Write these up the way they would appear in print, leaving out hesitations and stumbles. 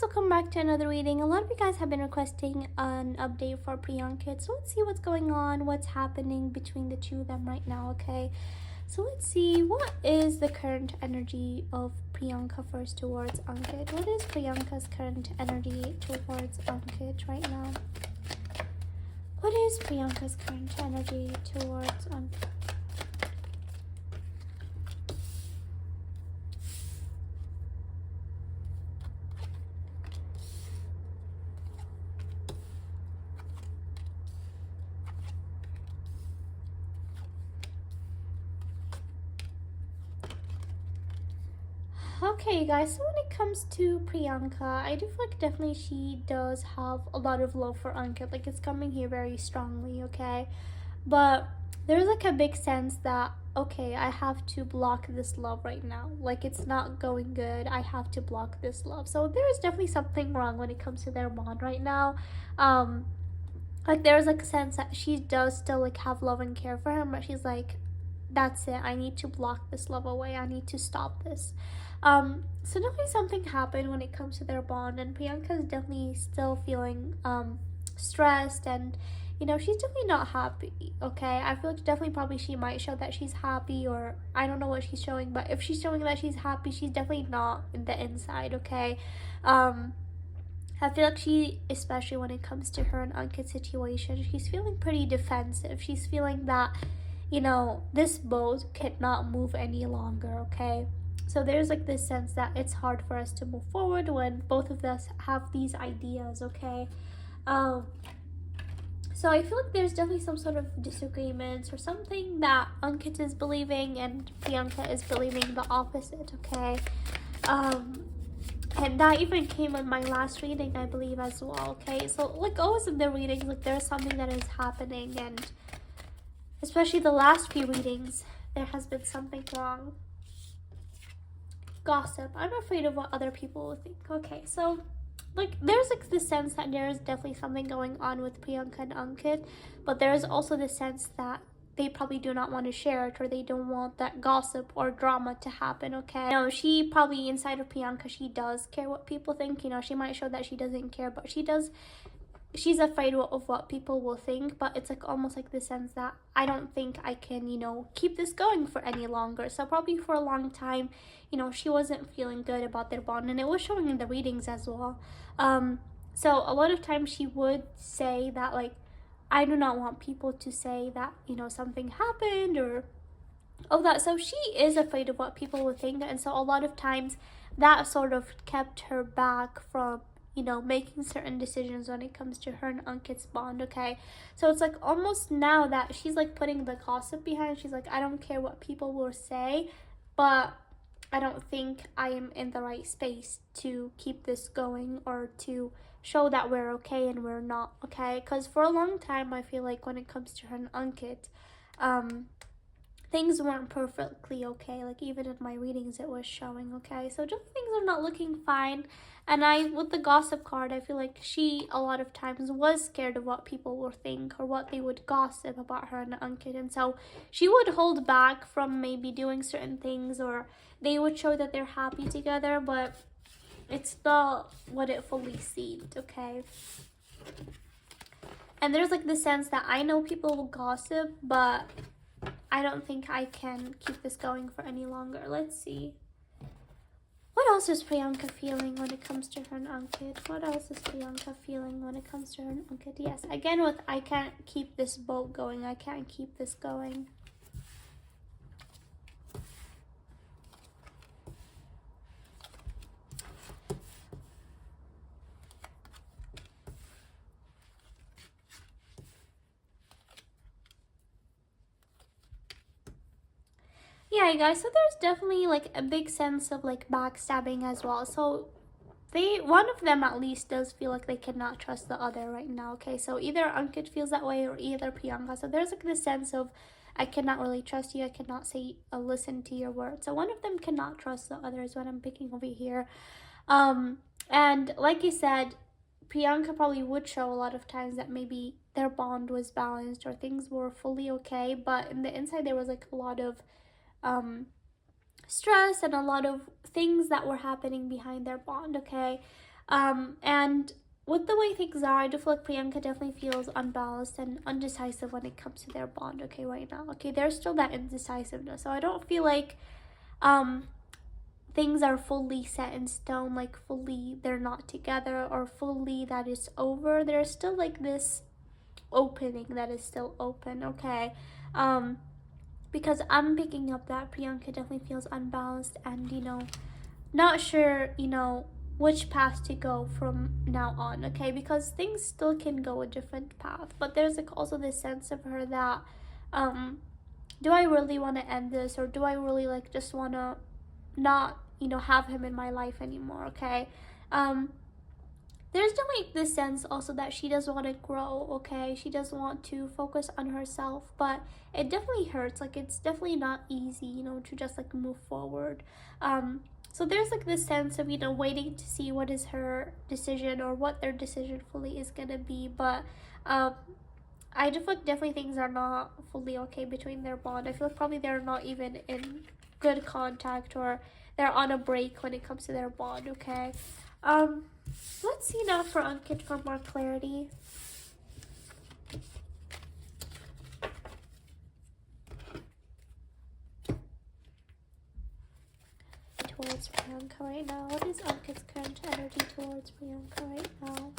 welcome back to another reading. A lot of you guys have been requesting an update for Priyankit, so let's see what's going on, what's happening between the two of them right now, okay? So let's see, what is the current energy of Priyanka first towards Ankit? What is Priyanka's current energy towards Ankit right now? What is Priyanka's current energy towards Ankit? Okay, guys, so when it comes to Priyanka, I do feel like definitely she does have a lot of love for Ankit. Like, it's coming here very strongly, okay? But there's like a big sense that, okay, I have to block this love right now. Like, it's not going good. I have to block this love. So there is definitely something wrong when it comes to their bond right now. Like, there's like a sense that she does still like have love and care for him, but she's like, that's it, I need to block this love away, I need to stop this. So definitely something happened when it comes to their bond, and Priyanka is definitely still feeling stressed, and you know, she's definitely not happy, okay? I feel like definitely probably she might show that she's happy, or I don't know what she's showing, but if she's showing that she's happy, she's definitely not in the inside, okay? I feel like she, especially when it comes to her and Ankit's situation, she's feeling pretty defensive. She's feeling that, you know, this boat cannot move any longer, okay? So there's like this sense that it's hard for us to move forward when both of us have these ideas, okay? So I feel like there's definitely some sort of disagreements or something that Ankit is believing and Priyanka is believing the opposite, okay? And that even came in my last reading, I believe, as well, okay? So like always in the readings, like there's something that is happening, and especially the last few readings, there has been something wrong. Gossip. I'm afraid of what other people will think. Okay, so like there's like this sense that there is definitely something going on with Priyanka and Ankit, but there is also the sense that they probably do not want to share it, or they don't want that gossip or drama to happen, okay? You know, she probably inside of Priyanka, she does care what people think. You know, she might show that she doesn't care, but she's afraid of what people will think. But it's like almost like the sense that I don't think I can, you know, keep this going for any longer. So probably for a long time, you know, she wasn't feeling good about their bond, and it was showing in the readings as well. So a lot of times she would say that, like, I do not want people to say that, you know, something happened or all that. So she is afraid of what people will think, and so a lot of times that sort of kept her back from, you know, making certain decisions when it comes to her and Ankit's bond, okay? So it's like almost now that she's like putting the gossip behind. She's like, I don't care what people will say, but I don't think I am in the right space to keep this going or to show that we're okay and we're not, okay? Because for a long time, I feel like when it comes to her and Ankit, things weren't perfectly okay. Like even in my readings it was showing, okay? So just things are not looking fine. And with the gossip card, I feel like she a lot of times was scared of what people would think or what they would gossip about her and Ankit, and so she would hold back from maybe doing certain things, or they would show that they're happy together, but it's not what it fully seemed, okay? And there's like the sense that I know people will gossip, but I don't think I can keep this going for any longer. Let's see. What else is Priyanka feeling when it comes to her and Ankit? What else is Priyanka feeling when it comes to her and Ankit? Yes, again with I can't keep this boat going. I can't keep this going. Yeah, you guys, so there's definitely like a big sense of like backstabbing as well. So one of them at least does feel like they cannot trust the other right now, okay? So either Ankit feels that way or either Priyanka. So there's like this sense of I cannot really trust you, I cannot say listen to your words. So one of them cannot trust the other is what I'm picking over here. And like you said, Priyanka probably would show a lot of times that maybe their bond was balanced or things were fully okay, but in the inside there was like a lot of stress and a lot of things that were happening behind their bond, okay? And with the way things are, I do feel like Priyanka definitely feels unbalanced and undecisive when it comes to their bond, okay, right now. Okay, there's still that indecisiveness. So I don't feel like um things are fully set in stone, like fully they're not together or fully that it's over. There's still like this opening that is still open, okay? Um because I'm picking up that Priyanka definitely feels unbalanced and, not sure, which path to go from now on, okay? Because things still can go a different path, but there's like also this sense of her that, um, do I really want to end this, or do I really like just want to not, have him in my life anymore, okay? Um, there's definitely this sense also that she does want to grow, okay? She does want to focus on herself, but it definitely hurts. Like, it's definitely not easy, to just like move forward. So there's like this sense of, waiting to see what is her decision or what their decision fully is gonna be. But I do feel like definitely things are not fully okay between their bond. I feel like probably they're not even in good contact, or they're on a break when it comes to their bond, okay? Um, let's see now for Ankit for more clarity. Towards Priyanka right now. What is Ankit's current energy towards Priyanka right now?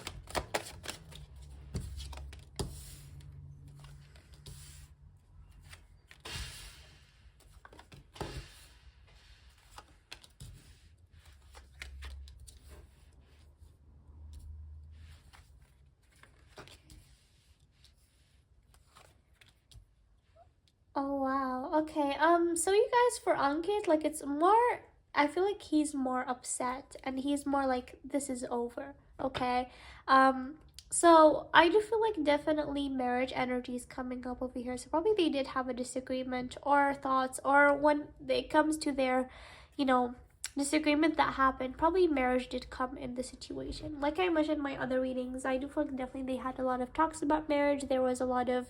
Oh wow. Okay. So you guys, for Ankit, like it's more, I feel like he's more upset and he's more like this is over. Okay. Um so I do feel like definitely marriage energy is coming up over here. So probably they did have a disagreement or thoughts, or when it comes to their, you know, disagreement that happened, probably marriage did come in the situation. Like I mentioned in my other readings, I do feel like definitely they had a lot of talks about marriage. There was a lot of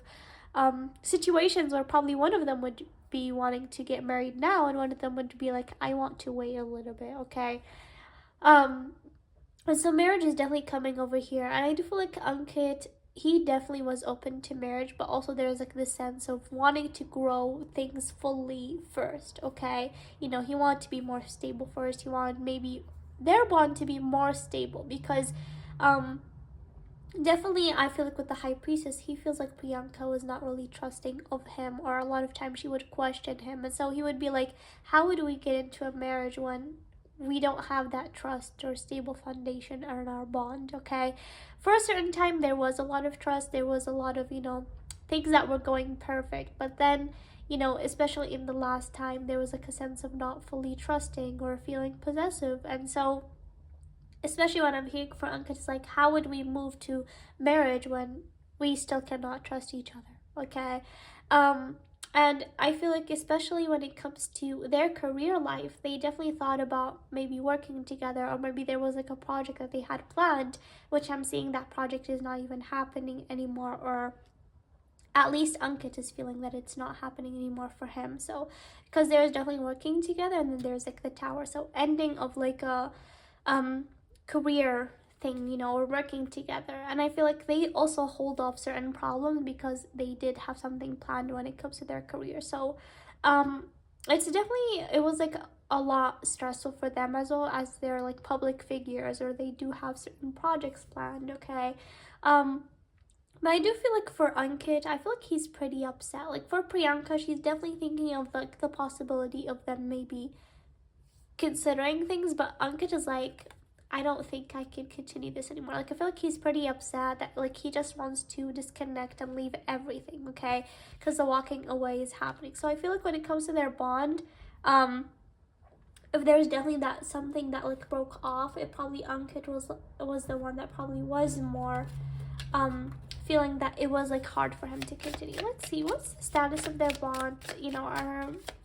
situations where probably one of them would be wanting to get married now, and one of them would be like, I want to wait a little bit, okay? Um, and so marriage is definitely coming over here, and I do feel like Ankit, he definitely was open to marriage, but also there's like this sense of wanting to grow things fully first, okay? He wanted to be more stable first. He wanted maybe their bond to be more stable because um definitely I feel like with the high priestess, he feels like Priyanka was not really trusting of him, or a lot of times she would question him, and so he would be like, how would we get into a marriage when we don't have that trust or stable foundation in our bond, okay? For a certain time there was a lot of trust, there was a lot of, things that were going perfect, but then, especially in the last time, there was like a sense of not fully trusting or feeling possessive. And so especially when I'm hearing for Ankit, it's like, how would we move to marriage when we still cannot trust each other? Okay. Um, and I feel like, especially when it comes to their career life, they definitely thought about maybe working together, or maybe there was like a project that they had planned, which I'm seeing that project is not even happening anymore, or at least Ankit is feeling that it's not happening anymore for him. So, because there's definitely working together, and then there's like the tower. So, ending of like a um career thing, or working together. And I feel like they also hold off certain problems because they did have something planned when it comes to their career. So um it's definitely, it was like a lot stressful for them, as well as they're like public figures, or they do have certain projects planned, okay? um but I do feel like for Ankit, I feel like he's pretty upset. Like for Priyanka, she's definitely thinking of like the possibility of them maybe considering things, but Ankit is like, I don't think I can continue this anymore. Like I feel like he's pretty upset that like he just wants to disconnect and leave everything, okay? Because the walking away is happening. So I feel like when it comes to their bond, if there's definitely that something that like broke off, it probably Ankit was the one that probably was more feeling that it was like hard for him to continue. Let's see, what's the status of their bond?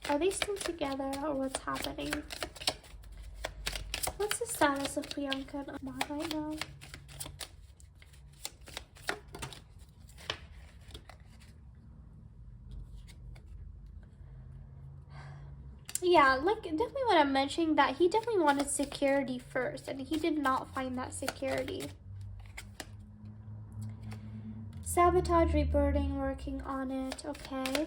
Are they still together, or what's happening? What's the status of Priyanka and Ahmad right now? Yeah, like definitely what I'm mentioning, that he definitely wanted security first and he did not find that security. Sabotage, rebirthing, working on it. Okay.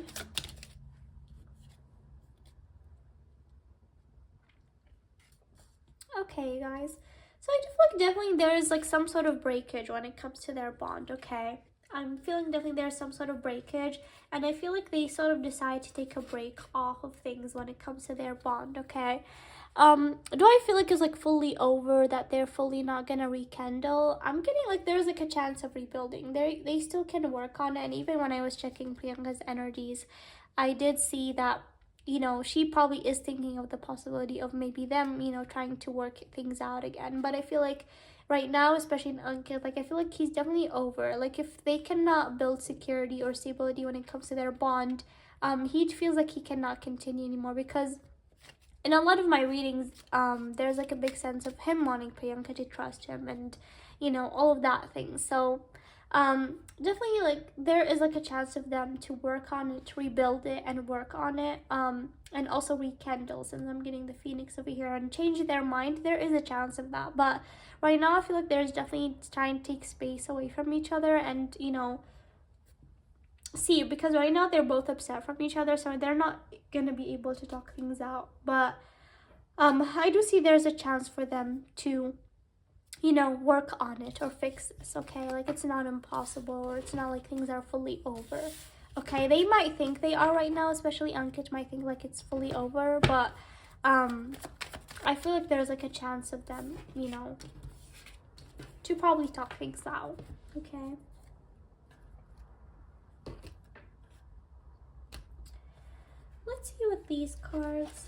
Okay, you guys. So I feel like definitely there is like some sort of breakage when it comes to their bond, okay? I'm feeling definitely there's some sort of breakage, and I feel like they sort of decide to take a break off of things when it comes to their bond, okay? Do I feel like it's like fully over, that they're fully not gonna rekindle? I'm getting like there's like a chance of rebuilding. They still can work on it, and even when I was checking Priyanka's energies, I did see that, you know, she probably is thinking of the possibility of maybe them, you know, trying to work things out again. But I feel like right now, especially in Ankit, like I feel like he's definitely over. Like if they cannot build security or stability when it comes to their bond, he feels like he cannot continue anymore, because in a lot of my readings, there's like a big sense of him wanting Priyanka to trust him, and you know, all of that thing. So definitely like there is like a chance of them to work on it, to rebuild it and work on it, and also rekindle, since I'm getting the Phoenix over here, and change their mind. There is a chance of that, but right now I feel like there's definitely trying to take space away from each other, and you know, see, because right now they're both upset from each other, so they're not gonna be able to talk things out. But I do see there's a chance for them to, you know, work on it or fix this, okay? Like it's not impossible, or it's not like things are fully over, okay? They might think they are right now, especially Ankit might think like it's fully over, but I feel like there's like a chance of them, you know, to probably talk things out, okay? Let's see with these cards.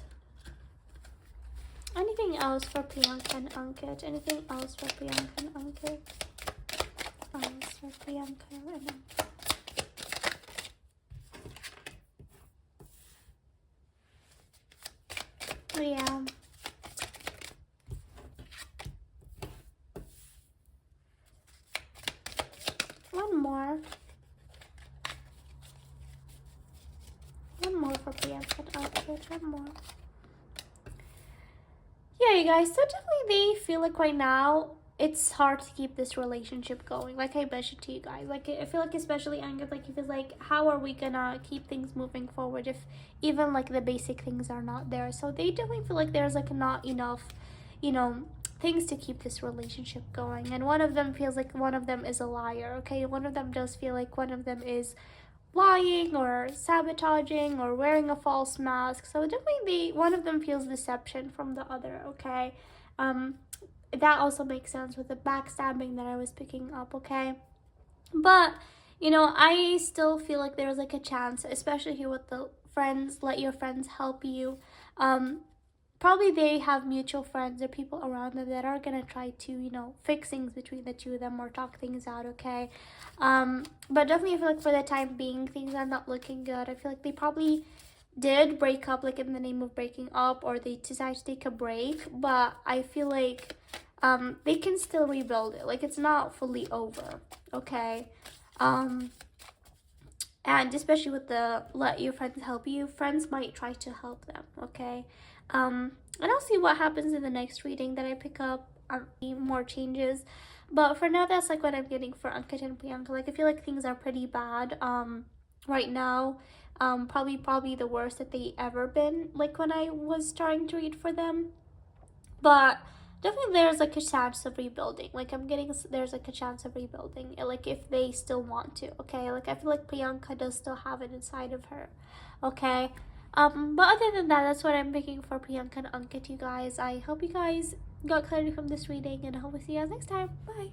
Anything else for Priyanka and Ankit? Anything else for Priyanka and Ankit? Else for Priyanka and Ankit? Yeah. One more. One more for Priyanka and Ankit. One more. Yeah, you guys, so definitely they feel like right now it's hard to keep this relationship going. Like I mentioned to you guys, like I feel like especially Ankit, like he feels like how are we gonna keep things moving forward if even like the basic things are not there. So they definitely feel like there's like not enough, you know, things to keep this relationship going. And one of them feels like one of them is a liar, okay? One of them does feel like one of them is lying or sabotaging or wearing a false mask. So definitely one of them feels deception from the other, okay? That also makes sense with the backstabbing that I was picking up, okay? But you know, I still feel like there's like a chance, especially here with the friends, let your friends help you. Probably they have mutual friends or people around them that are gonna try to, you know, fix things between the two of them or talk things out, okay? But definitely I feel like for the time being things are not looking good. I feel like they probably did break up like in the name of breaking up, or they decided to take a break, but I feel like they can still rebuild it. Like it's not fully over, okay? And especially with the let your friends help you, friends might try to help them, okay? And I'll see what happens in the next reading that I pick up, more changes. But for now, that's like what I'm getting for Ankit and Priyanka. Like I feel like things are pretty bad right now. Probably the worst that they ever been, like when I was starting to read for them. But definitely there's like a chance of rebuilding. Like I'm getting, there's like a chance of rebuilding, like if they still want to, okay? Like I feel like Priyanka does still have it inside of her, okay? But other than that, that's what I'm picking for Priyanka and Ankit, you guys. I hope you guys got clarity from this reading, and I hope to see you guys next time. Bye.